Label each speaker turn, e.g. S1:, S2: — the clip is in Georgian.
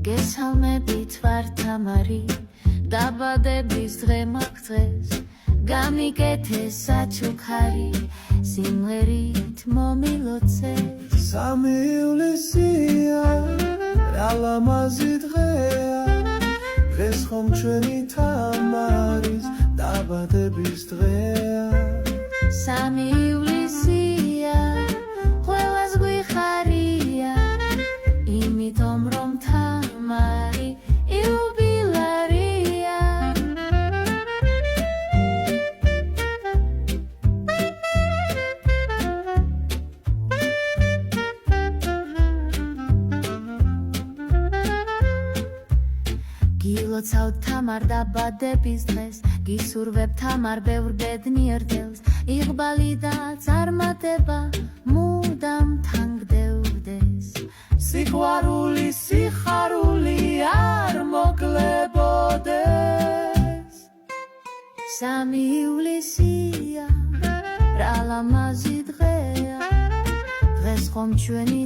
S1: გესალმებით ვარ თამარი დაბადების დღე მაქვს დღეს გამიკეთე საჩუქარი სიმღერით მომილოცე
S2: სამი ივლისია რა ლამაზი დღეა დღეს ხომ ჩვენი თამარის დაბადების დღეა
S1: სამი ივლისია ყველას გვიხარია იმიტომ რომ თამარი იუბილარია გილოცავ თამარ დაბადების დღეს გისურვებ თამარ ბევრ ბედნიერ დღეს იღბალი და წარმატება მუდამ თანგდევდეს
S2: სიყვარული სიხარული არ მოკლებოდეს
S1: სამი ივლისია რა ლამაზი დღეა დღეს ხომ ჩვენი